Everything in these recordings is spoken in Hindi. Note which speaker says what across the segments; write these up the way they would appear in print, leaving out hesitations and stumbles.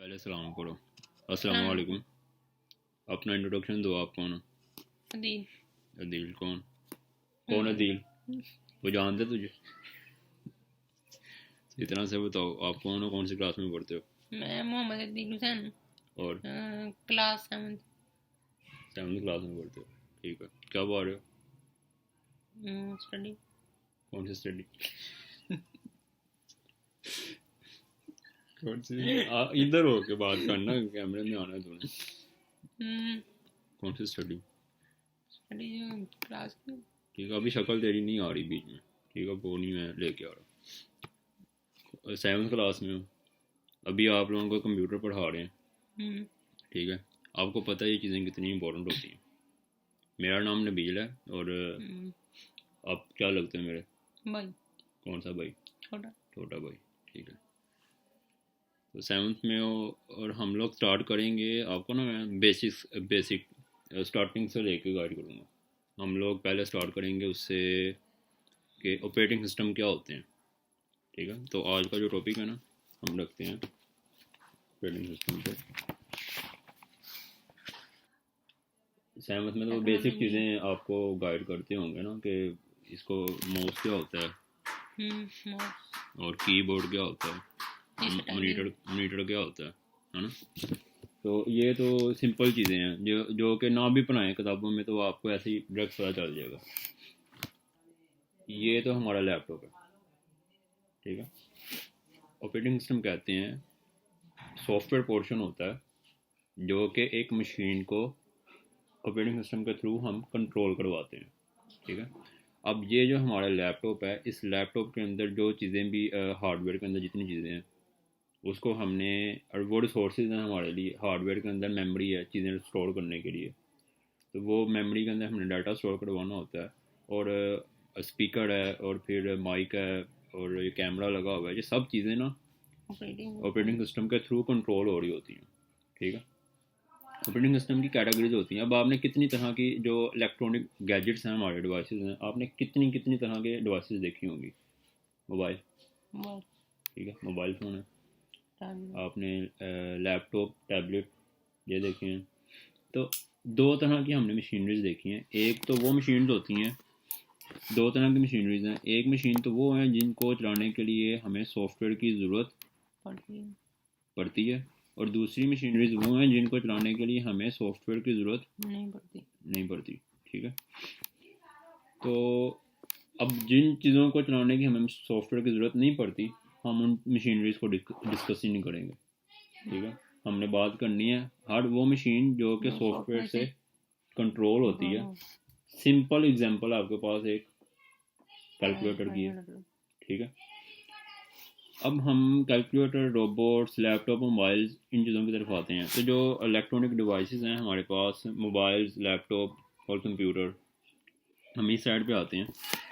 Speaker 1: पहले सलाम करो। अस्सलाम
Speaker 2: सलाम।
Speaker 1: वालेकुम। अपना इंट्रोडक्शन दो, आप कौन हो?
Speaker 2: अदील।
Speaker 1: अदील कौन? कौन
Speaker 2: हम्म,
Speaker 1: अदील? वो जानते तुझे? इतना से बताओ, आप कौन हो, कौन सी क्लास में पढ़ते हो?
Speaker 2: मैं मोहम्मद अदील हुसैन।
Speaker 1: और
Speaker 2: क्लास 7।
Speaker 1: 7th क्लास में पढ़ते हो? ठीक है, क्या पढ़ रहे हो?
Speaker 2: स्टडी।
Speaker 1: कौन सी स्टडी? कौन सी इधर हो के बात करना, कैमरे में आना है तुम्हें। कौन सी स्टडी?
Speaker 2: स्टडी क्लास की।
Speaker 1: ठीक है, अभी शक्ल तेरी नहीं आ रही बीच में। ठीक है, वो नहीं मैं लेके आ रहा। 7th क्लास में हो, अभी आप लोगों को कंप्यूटर पढ़ा रहे हैं।
Speaker 2: हम्म,
Speaker 1: ठीक है, आपको पता है ये चीज़ें कितनी इंपॉर्टेंट होती हैं। मेरा नाम नबील है, और
Speaker 2: हम्म,
Speaker 1: आप क्या लगते हैं मेरे?
Speaker 2: भाई।
Speaker 1: कौन सा भाई?
Speaker 2: छोटा।
Speaker 1: छोटा भाई। ठीक है, तो 7th में हो और हम लोग स्टार्ट करेंगे। आपको ना मैं बेसिक स्टार्टिंग से लेके गाइड करूँगा। हम लोग पहले स्टार्ट करेंगे उससे कि ऑपरेटिंग सिस्टम क्या होते हैं। ठीक है, तो आज का जो टॉपिक है ना, हम रखते हैं ऑपरेटिंग सिस्टम पे। 7th में तो बेसिक
Speaker 2: टेक्नोलॉजी।
Speaker 1: चीज़ें आपको गाइड करते होंगे ना, कि इसको माउस क्या होता है,
Speaker 2: माउस।
Speaker 1: और कीबोर्ड क्या होता है,
Speaker 2: इस
Speaker 1: मॉनिटर
Speaker 2: टाइपिंग।
Speaker 1: मॉनिटर क्या होता है ना। तो ये तो सिंपल चीज़ें हैं जो जो कि ना भी पढ़ाएं किताबों में, तो आपको ऐसे ही डायरेक्ट पता चल जाएगा। ये तो हमारा लैपटॉप है। ठीक है, ऑपरेटिंग सिस्टम कहते हैं, सॉफ्टवेयर पोर्शन होता है जो कि एक मशीन को ऑपरेटिंग सिस्टम के थ्रू हम कंट्रोल करवाते हैं। ठीक है, अब ये जो हमारा लैपटॉप है, इस लैपटॉप के अंदर जो चीज़ें भी हार्डवेयर के अंदर जितनी चीज़ें हैं, उसको हमने, और वो रिसोर्सेज हैं हमारे लिए। हार्डवेयर के अंदर मेमोरी है चीज़ें स्टोर करने के लिए, तो वो मेमोरी के अंदर हमने डाटा स्टोर करवाना होता है। और स्पीकर है, और फिर माइक है, और ये कैमरा लगा हुआ है। ये सब चीज़ें ना
Speaker 2: ऑपरेटिंग
Speaker 1: ऑपरेटिंग सिस्टम के थ्रू कंट्रोल हो रही होती हैं। ठीक है, ऑपरेटिंग सिस्टम की कैटेगरीज होती हैं। अब आपने कितनी तरह की जो इलेक्ट्रॉनिक गैजेट्स हैं, हमारे डिवाइसेस हैं, आपने कितनी कितनी तरह के डिवाइसेस देखी होंगी। Mobile,
Speaker 2: mobile.
Speaker 1: ठीक है, मोबाइल फ़ोन है।
Speaker 2: टैबलेट।
Speaker 1: आपने लैपटॉप, टैबलेट, ये देखे हैं। तो दो तरह की हमने मशीनरीज देखी हैं। एक तो वो मशीनरीज होती हैं, दो तरह की मशीनरीज हैं। एक मशीन तो वो हैं जिनको चलाने के लिए हमें सॉफ्टवेयर की ज़रूरत
Speaker 2: पढ़ती है।
Speaker 1: पड़ती है, और दूसरी मशीनरीज वो हैं जिनको चलाने के लिए हमें सॉफ्टवेयर की ज़रूरत
Speaker 2: नहीं पढ़ती।
Speaker 1: नहीं पड़ती। ठीक है, तो अब जिन चीज़ों को चलाने की हमें सॉफ्टवेयर की ज़रूरत नहीं पड़ती, हम उन मशीनरीज को डिस्कस ही नहीं करेंगे। ठीक है, हमने बात करनी है हर वो मशीन जो कि
Speaker 2: जो
Speaker 1: सॉफ्टवेयर
Speaker 2: सॉफ्टवेयर
Speaker 1: से
Speaker 2: से
Speaker 1: कंट्रोल होती
Speaker 2: कंट्रोल
Speaker 1: है।
Speaker 2: हो।
Speaker 1: सिंपल एग्जांपल आपके पास एक कैलकुलेटर की है।
Speaker 2: कैलकुलेटर।
Speaker 1: ठीक है, अब हम कैलकुलेटर, रोबोट्स, लैपटॉप, मोबाइल्स, इन चीज़ों की तरफ आते हैं। तो जो इलेक्ट्रॉनिक डिवाइसेस हैं हमारे पास, मोबाइल्स, लैपटॉप और कंप्यूटर, हम इस साइड पे आते हैं।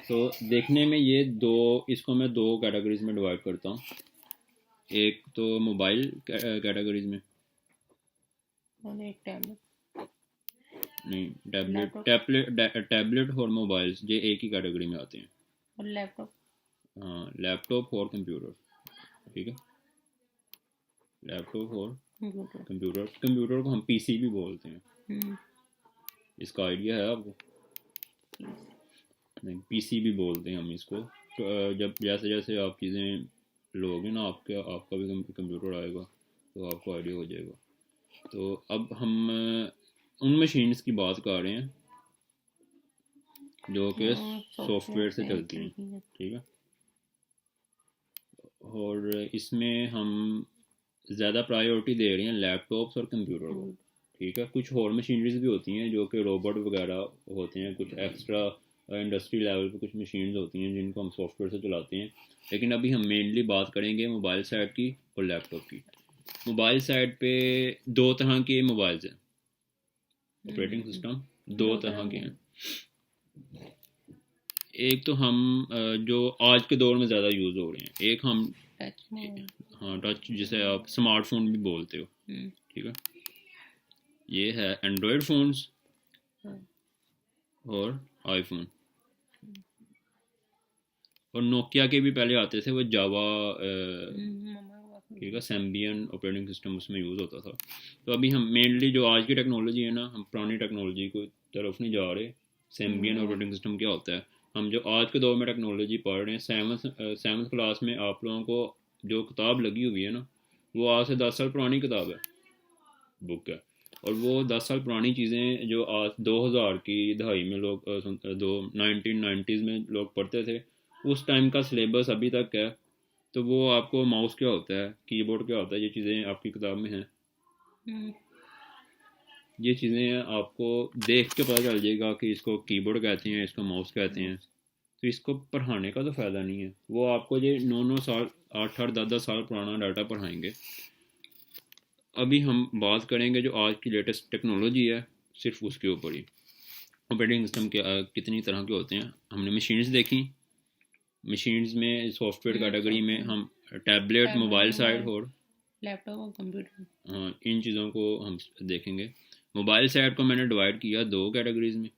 Speaker 1: तो देखने में ये दो, इसको मैं दो कैटेगरीज में डिवाइड करता हूँ। एक तो मोबाइल कैटेगरीज में,
Speaker 2: और एक टैबलेट।
Speaker 1: नहीं, टैबलेट
Speaker 2: लैपटॉप
Speaker 1: टैबलेट टैबलेट और मोबाइल्स ये एक ही कैटेगरी में आते हैं।
Speaker 2: और लैपटॉप।
Speaker 1: हाँ, लैपटॉप और कंप्यूटर। ठीक है, लैपटॉप और
Speaker 2: कंप्यूटर।
Speaker 1: कंप्यूटर। कंप्यूटर को हम पीसी भी बोलते हैं।
Speaker 2: हम्म।
Speaker 1: इसका आइडिया है आपको? नहीं, पीसी भी बोलते हैं हम इसको। तो जब जैसे जैसे आप चीज़ें लोगे ना, आपका भी कंप्यूटर आएगा, तो आपको आइडिया हो जाएगा। तो अब हम उन मशीन्स की बात कर रहे हैं जो कि
Speaker 2: सॉफ्टवेयर
Speaker 1: सॉफ्टवेयर से
Speaker 2: से
Speaker 1: चलती हैं।
Speaker 2: चलती है।
Speaker 1: ठीक है, और इसमें हम ज़्यादा प्रायोरिटी दे रहे हैं लैपटॉप्स और कंप्यूटर को। ठीक है, कुछ और मशीनरीज भी होती हैं जो कि रोबोट वगैरह होते हैं, कुछ एक्स्ट्रा इंडस्ट्री लेवल पे कुछ मशीन्स होती हैं जिनको हम सॉफ्टवेयर से चलाते हैं। लेकिन अभी हम मेनली बात करेंगे मोबाइल साइड की और लैपटॉप की। मोबाइल साइड पे दो तरह के मोबाइल्स हैं, ऑपरेटिंग सिस्टम दो
Speaker 2: दो
Speaker 1: तरह
Speaker 2: तरह
Speaker 1: के
Speaker 2: के।
Speaker 1: हैं। एक तो हम जो आज के दौर में ज़्यादा यूज़ हो रहे हैं, एक हम,
Speaker 2: टच मोबाइल।
Speaker 1: हाँ, टच, जिसे आप स्मार्टफोन भी बोलते हो।
Speaker 2: हम्म।
Speaker 1: ठीक है, ये है एंड्रॉयड फ़ोन्स
Speaker 2: हाँ।
Speaker 1: और आईफोन। और नोकिया के भी पहले आते थे, वो जावा
Speaker 2: मम्मा के
Speaker 1: ठीक है, सैम्बियन ऑपरेटिंग सिस्टम उसमें यूज़ होता था। तो अभी हम मेनली जो आज की टेक्नोलॉजी है ना, हम पुरानी टेक्नोलॉजी की तरफ नहीं जा रहे। सैम्बियन ऑपरेटिंग सिस्टम क्या होता है, हम जो आज के दौर में टेक्नोलॉजी पढ़ रहे हैं, सेवन्थ क्लास में आप लोगों को जो किताब लगी हुई है ना, वो आज से 10 साल पुरानी किताब है, बुक है। और वो 10 साल पुरानी चीज़ें जो आज 2000 की दहाई में लोग 1990s में लोग पढ़ते थे, उस टाइम का सिलेबस अभी तक है। तो वो आपको माउस क्या होता है, कीबोर्ड क्या होता है, ये चीज़ें आपकी किताब में हैं।
Speaker 2: हम्म,
Speaker 1: ये चीज़ें आपको देख के पता चल जाएगा कि इसको कीबोर्ड कहते हैं, इसको माउस कहते हैं। तो इसको पढ़ाने का तो फ़ायदा नहीं है, वो आपको ये 9 9 साल 8 8 10 10 साल पुराना डाटा पढ़ाएंगे। अभी हम बात करेंगे जो आज की लेटेस्ट टेक्नोलॉजी है, सिर्फ उसके ऊपर ही। ऑपरेटिंग सिस्टम के कितनी तरह के होते हैं, हमने मशीन्स देखी। मशीन्स में सॉफ्टवेयर कैटेगरी में हम टैबलेट, मोबाइल साइड और
Speaker 2: लैपटॉप और कंप्यूटर।
Speaker 1: इन चीज़ों को हम देखेंगे। मोबाइल साइड को मैंने डिवाइड किया 2 कैटेगरीज में,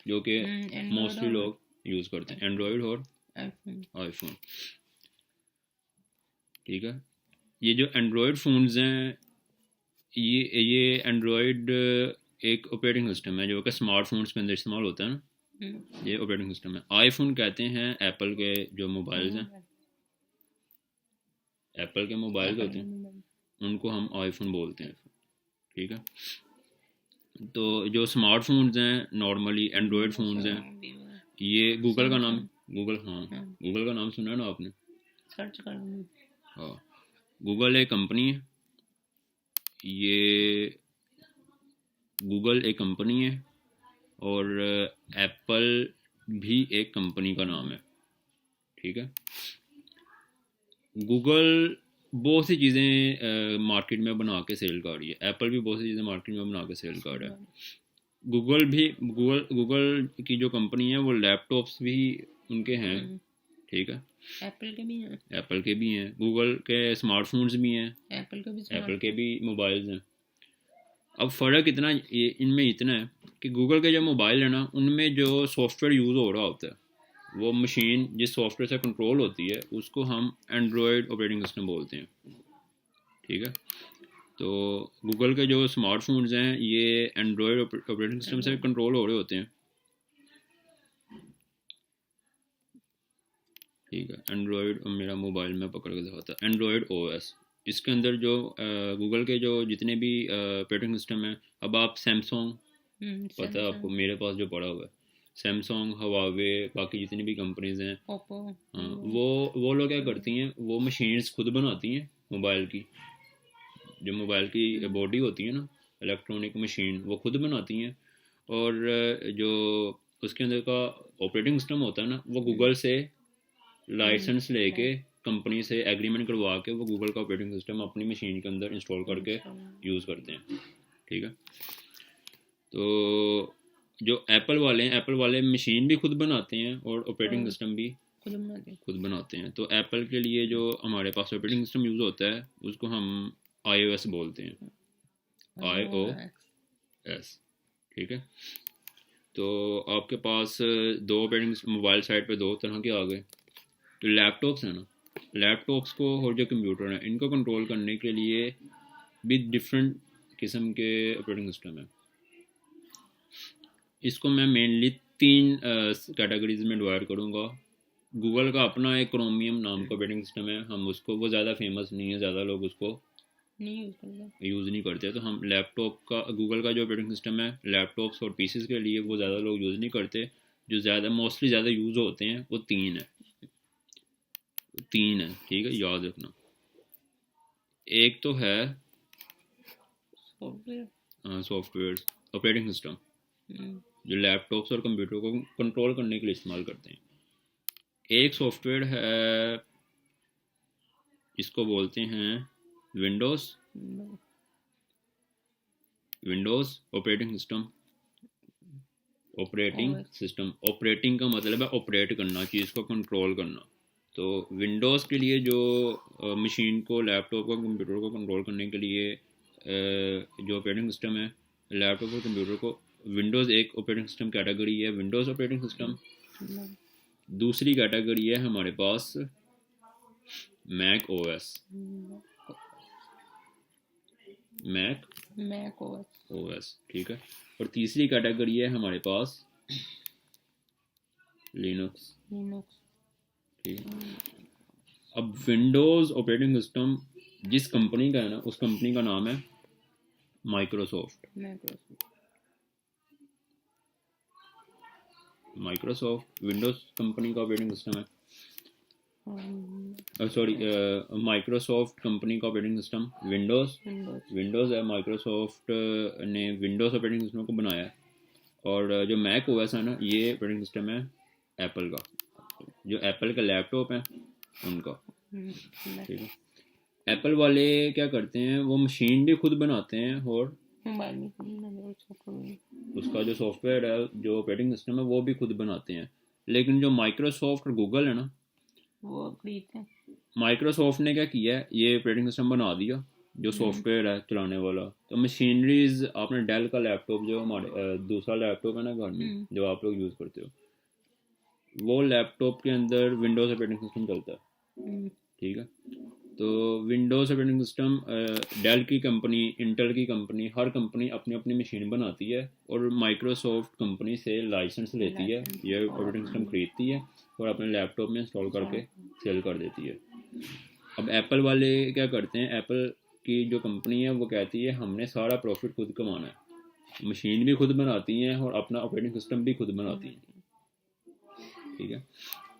Speaker 1: जो कि मोस्टली लोग यूज़ करते हैं, एंड्रॉयड और आईफोन। ठीक है, ये जो एंड्रॉयड फ़ोन्स हैं, ये एंड्रॉयड एक ऑपरेटिंग सिस्टम है जो कि स्मार्टफोन्स के अंदर इस्तेमाल होता है ना, ये ऑपरेटिंग सिस्टम है। आईफोन कहते हैं एप्पल के जो मोबाइल्स हैं, एप्पल के मोबाइल्स होते हैं, उनको हम आईफोन बोलते हैं। ठीक है, तो जो स्मार्टफोन्स हैं नॉर्मली एंड्रॉयड फ़ोन्स हैं, ये गूगल का नाम, गूगल, हाँ गूगल का नाम सुना है ना आपने?
Speaker 2: सर्च कर लूँ।
Speaker 1: हाँ, गूगल एक कंपनी है, ये गूगल एक कंपनी है, और एप्पल भी एक कंपनी का नाम है। ठीक है, गूगल बहुत सी चीज़ें मार्केट में बना के सेल कर रही है, एप्पल भी बहुत सी चीज़ें मार्केट में बना के सेल कर रहा है। गूगल की जो कंपनी है वो लैपटॉप्स भी उनके हैं। ठीक है,
Speaker 2: एप्पल के भी हैं,
Speaker 1: एप्पल के भी हैं, गूगल के स्मार्टफोन्स भी हैं,
Speaker 2: एप्पल
Speaker 1: के भी मोबाइल्स हैं। अब फ़र्क इतना इनमें इतना है कि गूगल के जो मोबाइल है ना, उनमें जो सॉफ्टवेयर यूज़ हो रहा होता है, वो मशीन जिस सॉफ्टवेयर से कंट्रोल होती है उसको हम एंड्रॉयड ऑपरेटिंग सिस्टम बोलते हैं। ठीक है, तो गूगल के जो स्मार्टफोन्स हैं ये एंड्रॉयड ऑपरेटिंग सिस्टम से कंट्रोल हो रहे होते हैं। ठीक है, एंड्रॉयड मेरा मोबाइल में पकड़ के दिखाता है, एंड्रॉयड ओएस। इसके अंदर जो गूगल के जो जितने भी ऑपरेटिंग सिस्टम हैं, अब आप सैमसंग पता है आपको, मेरे पास जो पड़ा हुआ है सैमसंग, हवावे, बाकी जितनी भी कंपनीज हैं,
Speaker 2: ओप्पो,
Speaker 1: हाँ, वो लोग क्या करती हैं, वो मशीन्स खुद बनाती हैं मोबाइल की। जो मोबाइल की बॉडी होती है ना, इलेक्ट्रॉनिक मशीन, वो खुद बनाती हैं। और जो उसके अंदर का ऑपरेटिंग सिस्टम होता है ना, वो गूगल से लाइसेंस लेके कंपनी से एग्रीमेंट करवा के वो गूगल का ऑपरेटिंग सिस्टम अपनी मशीन के अंदर इंस्टॉल करके यूज़ करते हैं। ठीक है, तो जो एप्पल वाले हैं, एप्पल वाले मशीन भी खुद बनाते हैं और ऑपरेटिंग सिस्टम भी खुद बनाते हैं। तो एप्पल के लिए जो हमारे पास ऑपरेटिंग सिस्टम यूज़ होता है उसको हम iOS बोलते हैं, iOS। ठीक है, तो आपके पास दो ऑपरेटिंग मोबाइल साइड पे दो तरह के आ गए। तो लैपटॉप्स हैं ना, लैपटॉप्स को और जो कंप्यूटर हैं इनको कंट्रोल करने के लिए भी डिफरेंट किस्म के ऑपरेटिंग सिस्टम है। इसको मैं मेनली 3 कैटेगरीज में डिवाइड करूँगा। गूगल का अपना एक क्रोमियम नाम का ऑपरेटिंग सिस्टम है, हम उसको, वो ज़्यादा फेमस नहीं है, ज़्यादा लोग उसको यूज़ नहीं करते। तो हम लैपटॉप का, गूगल का जो ऑपरेटिंग सिस्टम है लैपटॉप्स और पीसीज के लिए, वो ज़्यादा लोग यूज़ नहीं करते। जो मोस्टली ज़्यादा यूज़ होते हैं वो 3 है। ठीक है, याद रखना। एक तो है सॉफ्टवेयर ऑपरेटिंग सिस्टम जो लैपटॉप्स और कंप्यूटर को कंट्रोल करने के लिए इस्तेमाल करते हैं। एक सॉफ्टवेयर है, इसको बोलते हैं विंडोज़ ऑपरेटिंग सिस्टम। ऑपरेटिंग का मतलब है ऑपरेट करना, चीज़ को कंट्रोल करना। तो विंडोज़ के लिए जो मशीन को, लैपटॉप को, कंप्यूटर को कंट्रोल करने के लिए जो ऑपरेटिंग सिस्टम है लैपटॉप और कंप्यूटर को, विंडोज़ एक ऑपरेटिंग सिस्टम कैटेगरी है, विंडोज़ ऑपरेटिंग सिस्टम। दूसरी कैटेगरी है हमारे पास मैक ओएस।
Speaker 2: मैक
Speaker 1: ओएस, ठीक है। और तीसरी कैटेगरी है हमारे पास लिनक्स, ठीक है। अब विंडोज़ ऑपरेटिंग सिस्टम जिस कंपनी का है ना, उस कंपनी का नाम है माइक्रोसॉफ्ट। माइक्रोसॉफ्ट विंडोज़ कंपनी का ऑपरेटिंग सिस्टम है, सॉरी माइक्रोसॉफ्ट कंपनी का ऑपरेटिंग सिस्टम विंडोज़ है। माइक्रोसॉफ्ट ने विंडोज़ ऑपरेटिंग सिस्टम को बनाया है। और जो मैक ओएस है ना, ये ऑपरेटिंग सिस्टम है एप्पल का, जो एप्पल का लैपटॉप है उनका, ठीक है। एप्पल वाले क्या करते हैं, वो मशीन भी खुद बनाते हैं और उसका जो सॉफ्टवेयर है, जो ऑपरेटिंग सिस्टम है, वो भी खुद बनाते हैं। लेकिन जो माइक्रोसॉफ्ट और गूगल है ना,
Speaker 2: वो खरीदते हैं।
Speaker 1: माइक्रोसॉफ्ट ने क्या किया है, ये ऑपरेटिंग सिस्टम बना दिया जो सॉफ्टवेयर है चलाने वाला। तो मशीनरीज, आपने डेल का लैपटॉप, जो हमारे दूसरा लैपटॉप है ना घर में, जो आप लोग यूज़ करते हो, वो लैपटॉप के अंदर विंडोज़ ऑपरेटिंग सिस्टम चलता है, ठीक है। तो विंडोज़ ऑपरेटिंग सिस्टम डेल की कंपनी, इंटेल की कंपनी, हर कंपनी अपनी अपनी मशीन बनाती है और माइक्रोसॉफ्ट कंपनी से लाइसेंस लेती है, ये ऑपरेटिंग सिस्टम खरीदती है और अपने लैपटॉप में इंस्टॉल करके सेल कर देती है। अब एप्पल वाले क्या करते हैं, एप्पल की जो कंपनी है वो कहती है हमने सारा प्रॉफिट खुद कमाना है, मशीन भी खुद बनाती हैं और अपना ऑपरेटिंग सिस्टम भी खुद बनाती हैं, ठीक है।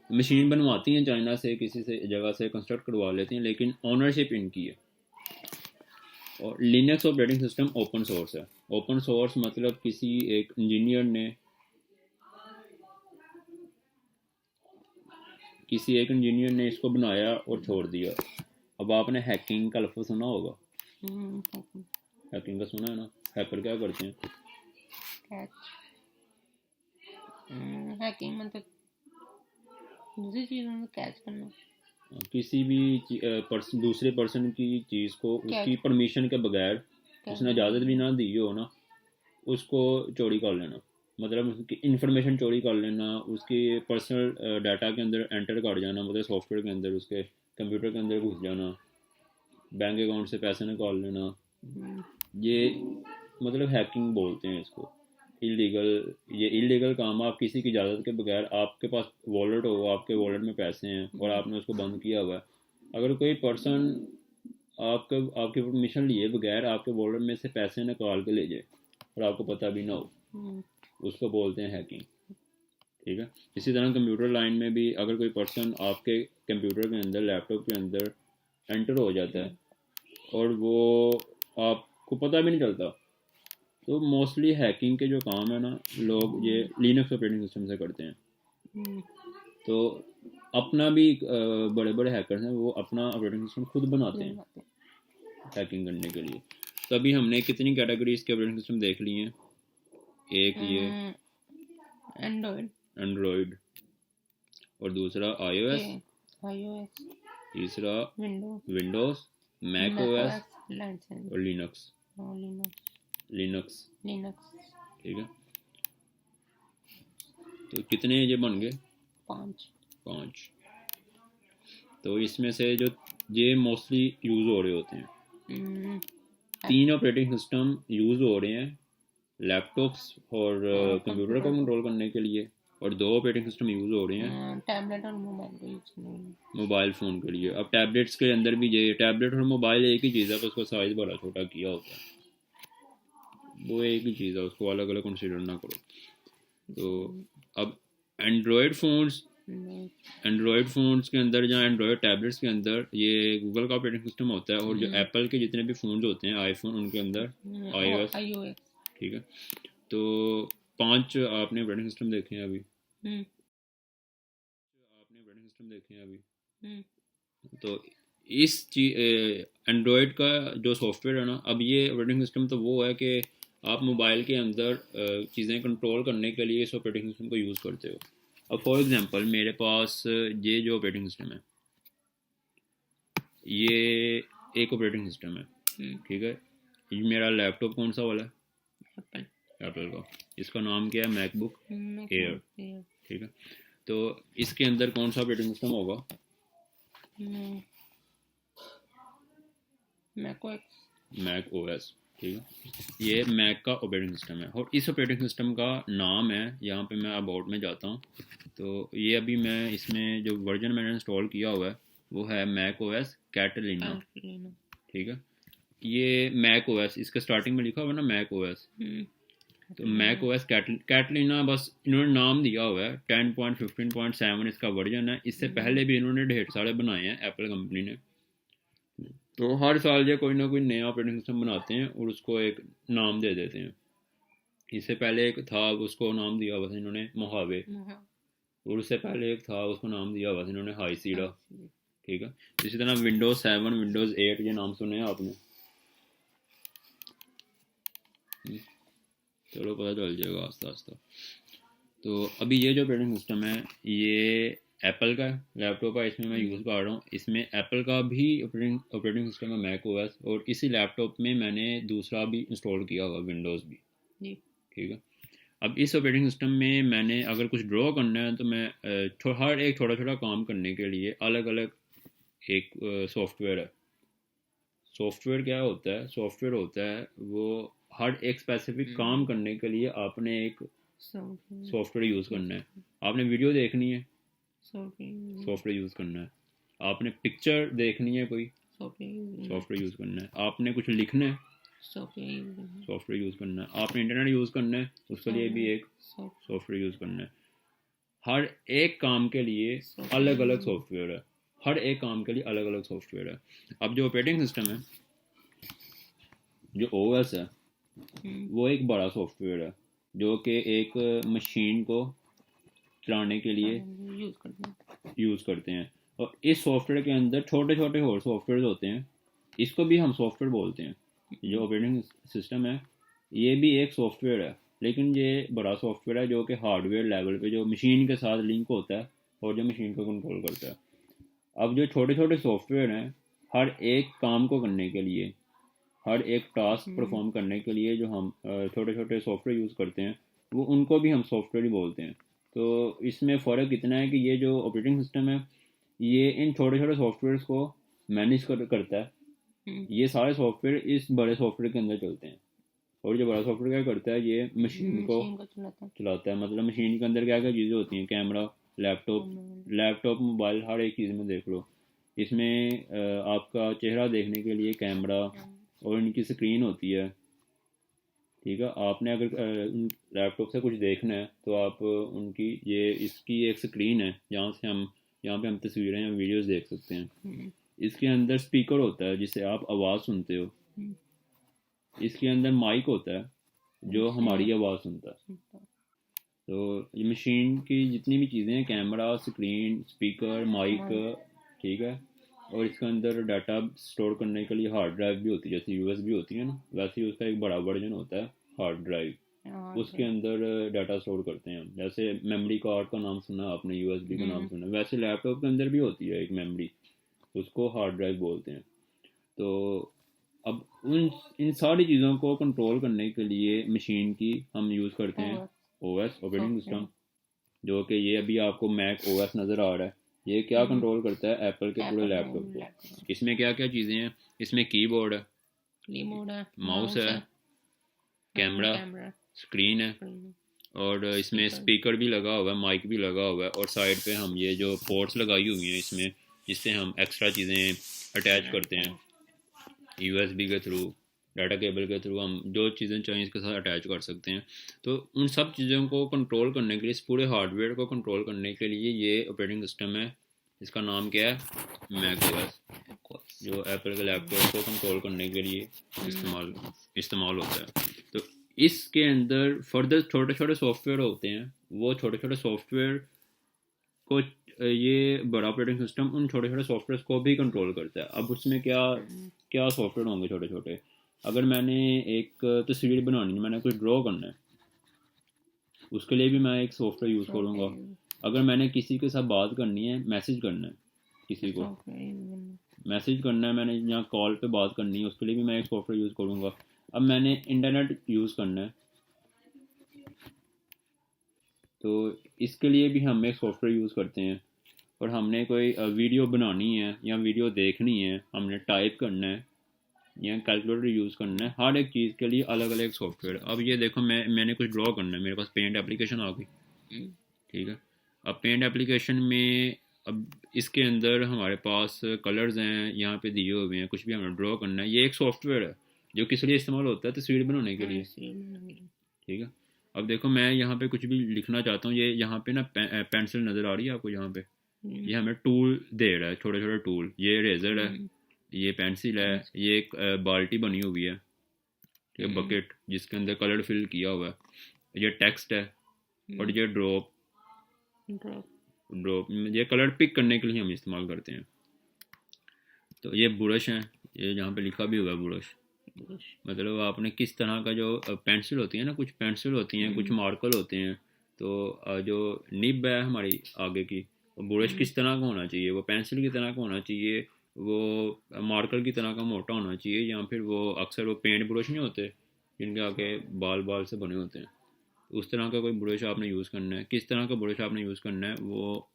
Speaker 1: मशीन बनवाती हैं चाइना से, किसी से जगह से कंस्ट्रक्ट करवा लेती हैं, लेकिन ओनरशिप इनकी है। और Linux operating system open source है। ओपन सोर्स मतलब किसी एक इंजीनियर ने इसको बनाया और छोड़ दिया। अब आपने हैकिंग का लफ्ज़ सुना होगा, हैकिंग का सुना है ना। हैकर क्या करते हैं,
Speaker 2: हैकिंग मतलब दूसरी चीज़ों में कैच करना,
Speaker 1: किसी भी दूसरे पर्सन की चीज़ को उसकी परमिशन के बगैर, उसने इजाज़त भी ना दी हो ना, उसको चोरी कर लेना, मतलब उसकी इंफॉर्मेशन चोरी कर लेना, उसकी पर्सनल डाटा के अंदर एंटर कर जाना, मतलब सॉफ्टवेयर के अंदर, उसके कंप्यूटर के अंदर घुस जाना, बैंक अकाउंट से पैसे निकाल लेना, ये मतलब हैकिंग बोलते हैं इसको। ये इलीगल काम, आप किसी की इजाज़त के बगैर, आपके पास वॉलेट हो, आपके वॉलेट में पैसे हैं और आपने उसको बंद किया हुआ है, अगर कोई पर्सन आपकी परमिशन लिए बगैर आपके वॉलेट में से पैसे निकाल के ले जाए और आपको पता भी ना हो, उसको बोलते हैं हैकिंग, ठीक है। इसी तरह कंप्यूटर लाइन में भी अगर कोई पर्सन आपके कंप्यूटर के अंदर, लैपटॉप के अंदर एंटर हो जाता है और वो आपको पता भी नहीं चलता, तो मोस्टली हैकिंग के जो काम है ना, लोग ये लिनक्स ऑपरेटिंग सिस्टम से करते हैं। तो अपना भी बड़े बड़े हैकर्स हैं, वो अपना ऑपरेटिंग सिस्टम खुद बनाते हैं हैकिंग करने के लिए। तो अभी हमने कितनी कैटेगरीज के ऑपरेटिंग सिस्टम देख लिए हैं, एक ये एंड्रॉयड, और दूसरा iOS, तीसरा विंडोज, मैक ओएस और लिनक्स, ठीक है। तो कितने ये बन गए, 5। तो इसमें से जो ये मोस्टली यूज़ हो रहे होते हैं, 3 ऑपरेटिंग सिस्टम यूज़ हो रहे हैं लैपटॉप्स और कंप्यूटर को कंट्रोल करने के लिए, और 2 ऑपरेटिंग सिस्टम यूज़ हो रहे हैं
Speaker 2: टैबलेट और
Speaker 1: मोबाइल फ़ोन के लिए। अब टैबलेट्स के अंदर भी ये टैबलेट और मोबाइल एक ही चीज़ है, तो उसका साइज़ बड़ा छोटा किया होता है, वो एक ही चीज़ है, उसको अलग अलग कंसिडर ना करो। तो अब एंड्रॉयड फ़ोन्स के अंदर या एंड्रॉयड टैबलेट्स के अंदर ये गूगल का ऑपरेटिंग सिस्टम होता है, और जो एप्पल के जितने भी फ़ोन्स होते हैं आईफोन, उनके अंदर iOS, ठीक है। तो 5 आपने ऑपरेटिंग सिस्टम देखे हैं अभी, तो इस एंड्रॉयड का जो सॉफ्टवेयर है ना, अब ये ऑपरेटिंग सिस्टम तो वो है कि आप मोबाइल के अंदर चीज़ें कंट्रोल करने के लिए इस ऑपरेटिंग सिस्टम को यूज़ करते हो। अब फॉर एग्जांपल मेरे पास ये जो ऑपरेटिंग सिस्टम है, ये एक ऑपरेटिंग सिस्टम है, ठीक है। ये मेरा लैपटॉप कौन सा वाला है, एप्पल का, इसका नाम क्या है, मैकबुक एयर, ठीक है। तो इसके अंदर कौन सा ऑपरेटिंग सिस्टम होगा, मैक ओएस, ठीक है। ये मैक का ऑपरेटिंग सिस्टम है और इस ऑपरेटिंग सिस्टम का नाम है, यहाँ पे मैं अबाउट में जाता हूँ तो ये अभी मैं इसमें जो वर्जन मैंने इंस्टॉल किया हुआ है वो है मैक ओएस कैटलिना, ठीक है। ये मैक ओएस, इसके स्टार्टिंग में लिखा हुआ है ना मैक ओएस, तो मैक ओएस कैटलिना बस इन्होंने नाम दिया हुआ है। 10.15.7 इसका वर्जन है। इससे पहले भी इन्होंने ढेर सारे बनाए हैं एप्पल कंपनी ने। तो हर साल ये कोई ना कोई नया ऑपरेटिंग सिस्टम बनाते हैं और उसको एक नाम दे देते हैं। इससे पहले एक था, उसको नाम दिया हुआ था इन्होंने मोहावे, और उससे पहले एक था, उसको नाम दिया हुआ था इन्होंने हाई सीडा, ठीक है। इसी तरह विंडोज़ 7, विंडोज़ 8 ये नाम सुने हैं आपने? चलो पता चल जाएगा आस्ता आस्ता। तो अभी ये जो ऑपरेटिंग सिस्टम है ये एप्पल का लैपटॉप है, इसमें मैं यूज़ कर रहा हूँ। इसमें एप्पल का भी ऑपरेटिंग सिस्टम है मैक ओएस, और इसी लैपटॉप में मैंने दूसरा भी इंस्टॉल किया हुआ विंडोज़ भी, ठीक है। अब इस ऑपरेटिंग सिस्टम में मैंने अगर कुछ ड्रॉ करना है तो मैं हर एक छोटा छोटा काम करने के लिए अलग अलग एक सॉफ्टवेयर है। सॉफ्टवेयर क्या होता है? सॉफ्टवेयर होता है वो हर एक स्पेसिफिक काम करने के लिए आपने एक सॉफ्टवेयर यूज़ करना है। आपने वीडियो देखनी है, सॉफ्टवेयर यूज़ करना है। आपने पिक्चर देखनी है कोई, सॉफ्टवेयर यूज़ करना है। आपने कुछ लिखना है, सॉफ्टवेयर यूज़ करना है। आपने इंटरनेट यूज़ करना है, उसके लिए भी एक सॉफ्टवेयर यूज़ करना है। हर एक काम के लिए अलग अलग सॉफ्टवेयर है, हर एक काम के लिए अलग अलग सॉफ्टवेयर है। अब जो ऑपरेटिंग सिस्टम है, जो ओएस है, वो एक बड़ा सॉफ्टवेयर है जो कि एक मशीन को चलाने के लिए यूज़ करते हैं। और इस सॉफ्टवेयर के अंदर छोटे छोटे और सॉफ्टवेयर होते हैं, इसको भी हम सॉफ्टवेयर बोलते हैं। जो ऑपरेटिंग सिस्टम है ये भी एक सॉफ्टवेयर है, लेकिन ये बड़ा सॉफ्टवेयर है जो कि हार्डवेयर लेवल पे जो मशीन के साथ लिंक होता है और जो मशीन को कंट्रोल करता है। अब जो छोटे छोटे सॉफ्टवेयर हैं, हर एक काम को करने के लिए, हर एक टास्क परफॉर्म करने के लिए जो हम छोटे छोटे सॉफ्टवेयर यूज़ करते हैं, वो उनको भी हम सॉफ्टवेयर ही बोलते हैं। तो इसमें फ़र्क इतना है कि ये जो ऑपरेटिंग सिस्टम है ये इन छोटे छोटे सॉफ्टवेयर्स को मैनेज करता है। ये सारे सॉफ्टवेयर इस बड़े सॉफ्टवेयर के अंदर चलते हैं, और जो बड़ा सॉफ्टवेयर क्या करता है ये मशीन को चलाता है। मतलब मशीन के अंदर क्या क्या चीज़ें होती हैं, कैमरा, लैपटॉप, मोबाइल, हर एक चीज़ में देख लो। इसमें आपका चेहरा देखने के लिए कैमरा और इनकी स्क्रीन होती है, ठीक है। आपने अगर लैपटॉप से कुछ देखना है तो आप उनकी ये इसकी एक स्क्रीन है जहाँ पे हम तस्वीरें या वीडियोस देख सकते हैं। इसके अंदर स्पीकर होता है जिससे आप आवाज़ सुनते हो। इसके अंदर माइक होता है जो हमारी आवाज़ सुनता है। तो ये मशीन की जितनी भी चीज़ें हैं, कैमरा, स्क्रीन, स्पीकर, माइक, ठीक है। और इसके अंदर डाटा स्टोर करने के लिए हार्ड ड्राइव भी होती है, जैसे यूएसबी होती है ना, वैसे ही उसका एक बड़ा वर्जन होता है हार्ड ड्राइव, उसके अंदर डाटा स्टोर करते हैं हम। जैसे मेमोरी कार्ड का नाम सुना आपने, यूएसबी का नाम सुना, वैसे लैपटॉप के अंदर भी होती है एक मेमोरी, उसको हार्ड ड्राइव बोलते हैं। तो अब इन सारी चीज़ों को कंट्रोल करने के लिए मशीन की हम यूज़ करते हैं ओएस, ऑपरेटिंग सिस्टम, जो कि ये अभी आपको मैक ओएस नज़र आ रहा है। ये क्या कंट्रोल करता है? एप्पल के पूरे लैपटॉप को। इसमें क्या क्या चीज़ें हैं? इसमें कीबोर्ड है, माउस है, कैमरा, स्क्रीन है, और इसमें स्पीकर भी लगा हुआ है, माइक भी लगा हुआ है, और साइड पे हम ये जो पोर्ट्स लगाई हुई हैं इसमें, जिससे हम एक्स्ट्रा चीज़ें अटैच करते हैं यूएसबी के थ्रू, डाटा केबल के थ्रू हम जो चीज़ें चाहिए इसके साथ अटैच कर सकते हैं। तो उन सब चीज़ों को कंट्रोल करने के लिए, इस पूरे हार्डवेयर को कंट्रोल करने के लिए ये ऑपरेटिंग सिस्टम है। इसका नाम क्या है? मैक ओएस, जो एप्पल के लैपटॉप को कंट्रोल करने के लिए इस्तेमाल होता है। तो इसके अंदर फर्दर छोटे छोटे सॉफ्टवेयर होते हैं, वो छोटे छोटे सॉफ्टवेयर को ये बड़ा ऑपरेटिंग सिस्टम उन छोटे छोटे सॉफ्टवेयर को भी कंट्रोल करता है। अब उसमें क्या क्या सॉफ्टवेयर होंगे छोटे छोटे? अगर मैंने एक तस्वीर बनानी है, मैंने कुछ ड्रॉ करना है, उसके लिए भी मैं एक सॉफ्टवेयर यूज़ करूँगा। अगर मैंने किसी के साथ बात करनी है, मैसेज करना है, किसी को मैसेज करना है, मैंने यहाँ कॉल पे बात करनी है, उसके लिए भी मैं एक सॉफ्टवेयर यूज़ करूँगा। अब मैंने इंटरनेट यूज़ करना है तो इसके लिए भी हम एक सॉफ्टवेयर यूज़ करते हैं। और हमने कोई वीडियो बनानी है या वीडियो देखनी है, हमने टाइप करना है, या कैलकुलेटर यूज़ करना है, हर एक चीज़ के लिए अलग अलग सॉफ्टवेयर। अब ये देखो मैंने कुछ ड्रॉ करना है, मेरे पास पेंट एप्लीकेशन आ गई, ठीक है। अब पेंट एप्लीकेशन में अब इसके अंदर हमारे पास कलर्स हैं यहाँ पे दिए हुए हैं, कुछ भी हमें ड्रॉ करना है। ये एक सॉफ्टवेयर है जो किस लिए इस्तेमाल होता है, तस्वीर बनाने के लिए, ठीक है। अब देखो मैं यहाँ पे कुछ भी लिखना चाहता हूँ, ये यहाँ पे ना पेंसिल नज़र आ रही है आपको यहाँ पे, ये हमें टूल दे रहा है, छोटे छोटे टूल, ये रेजर है, ये पेंसिल है, ये एक बाल्टी बनी हुई है, ठीक है, बकेट जिसके अंदर कलर फिल किया हुआ है, ये टेक्स्ट है, और ये ड्रॉप ड्रॉप ये कलर पिक करने के लिए हम इस्तेमाल करते हैं। तो ये ब्रश है, ये जहाँ पे लिखा भी हुआ है ब्रश, मतलब आपने किस तरह का जो पेंसिल होती है ना, कुछ पेंसिल होती हैं, कुछ मार्कर होते हैं, तो जो निब है हमारी आगे की, ब्रश किस तरह का होना चाहिए, वो पेंसिल की तरह का होना चाहिए, वो मार्कर की तरह का मोटा होना चाहिए, या फिर वो अक्सर वो पेंट ब्रश नहीं होते जिनके आगे बाल बाल से बने होते हैं, उस तरह का कोई ब्रश आपने यूज़ करना है। किस तरह का ब्रश आपने यूज़ करना है वो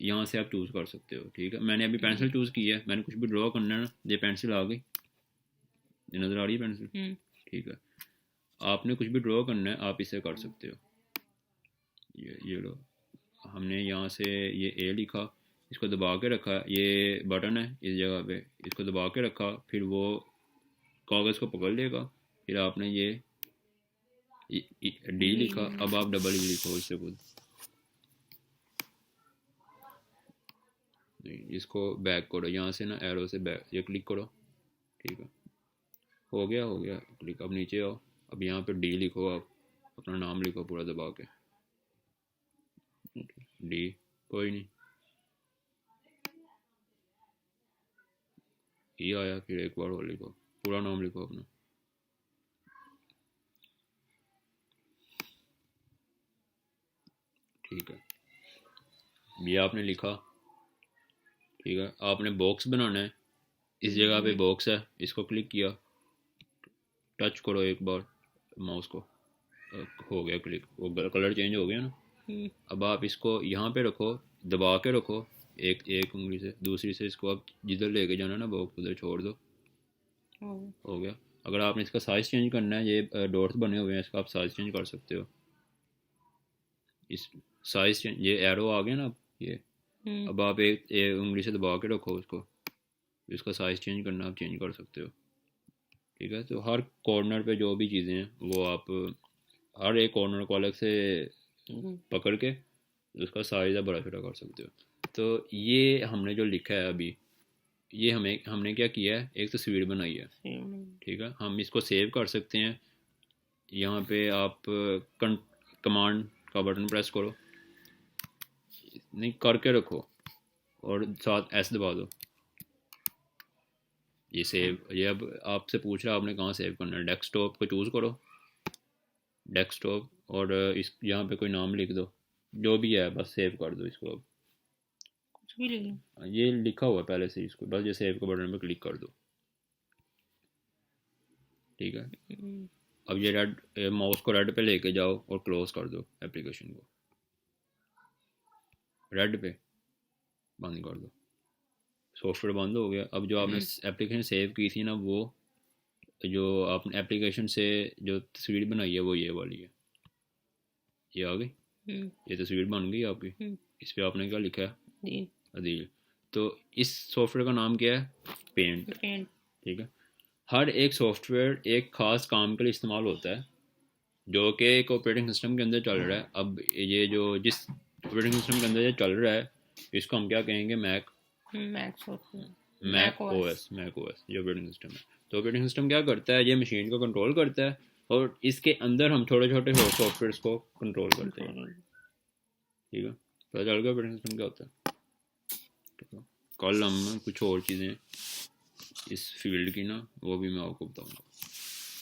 Speaker 1: यहाँ से आप चूज़ कर सकते हो, ठीक है। मैंने अभी पेंसिल चूज़ की है, मैंने कुछ भी ड्रॉ करना है ना, ये पेंसिल आ गई, ये नज़र आ रही है पेंसिल, ठीक है। आपने कुछ भी ड्रॉ करना है आप इसे कर सकते हो। ये लो, हमने यहाँ से ये ए लिखा, इसको दबा के रखा, ये बटन है इस जगह पे, इसको दबा के रखा, फिर वो कागज़ को पकड़ लेगा, फिर आपने ये डी लिखा, अब आप डबल ई लिखो इससे खुद, इसको बैक करो, यहाँ से ना एरो से बैक ये क्लिक करो, ठीक है, हो गया क्लिक। अब नीचे आओ, अब यहाँ पे डी लिखो, आप अपना नाम लिखो पूरा दबा के, डी, कोई नहीं, ये आया, फिर एक बार और लिखो, पूरा नाम लिखो अपना, ठीक है, ये आपने लिखा, ठीक है। आपने बॉक्स बनाना है, इस जगह पे बॉक्स है, इसको क्लिक किया, टच करो एक बार माउस को, हो गया क्लिक, वो कलर चेंज हो गया ना। अब आप इसको यहाँ पे रखो, दबा के रखो, एक उंगली से, दूसरी से इसको आप जिधर लेके जाना ना बॉक्स उधर छोड़ दो, हो गया। अगर आपने इसका साइज़ चेंज करना है, ये डॉट्स बने हुए हैं, इसका आप साइज़ चेंज कर सकते हो, इस साइज़ चेंज, ये एरो आ गया ना, ये अब आप एक उंगली से दबा के रखो उसको, इसका साइज़ चेंज करना आप चेंज कर सकते हो, ठीक है। तो हर कॉर्नर पे जो भी चीज़ें हैं वो आप हर एक कॉर्नर को अलग से पकड़ के उसका साइज़ आप बड़ा छोटा कर सकते हो। तो ये हमने जो लिखा है अभी, ये हमने क्या किया है, एक तस्वीर बनाई है, ठीक है। हम इसको सेव कर सकते हैं, यहाँ पे आप कमांड का बटन प्रेस करो, नहीं करके रखो और साथ एस दबा दो, ये सेव, ये अब आपसे पूछ रहा है आपने कहाँ सेव करना है, डेस्कटॉप को चूज़ करो, डेस्कटॉप, और इस यहाँ पे कोई नाम लिख दो, जो भी है बस सेव कर दो इसको। अब
Speaker 2: कुछ भी लिखो,
Speaker 1: ये लिखा हुआ पहले से, इसको बस ये सेव के बटन पे क्लिक कर दो, ठीक है। अब ये रेड माउस को रेड पे लेके जाओ और क्लोज कर दो एप्लीकेशन को, रेड पे बंद कर दो, सॉफ्टवेयर बंद हो गया। अब जो आपने एप्लीकेशन सेव की थी ना, वो जो आपने एप्लीकेशन से जो तस्वीर बनाई है वो ये वाली है, ये आ गई, ये तस्वीर बन गई आपकी। इस पर आपने क्या लिखा है, अदील। तो इस सॉफ्टवेयर का नाम क्या है, पेंट, ठीक है। हर एक सॉफ्टवेयर एक ख़ास काम के लिए इस्तेमाल होता है, जो कि एक ऑपरेटिंग सिस्टम के अंदर चल रहा है। अब ये जो जिस ऑपरेटिंग सिस्टम के अंदर ये चल रहा है, इसको हम क्या कहेंगे, मैक ओएस जो ऑपरेटिंग सिस्टम है। तो ऑपरेटिंग सिस्टम क्या करता है, ये मशीन को कंट्रोल करता है, और इसके अंदर हम छोटे छोटे सॉफ्टवेयर को कंट्रोल करते हैं, ठीक है। पता चल गया ऑपरेटिंग सिस्टम क्या होता है। कल हम कुछ और चीज़ें इस फील्ड की ना, वो भी मैं आपको बताऊँगा।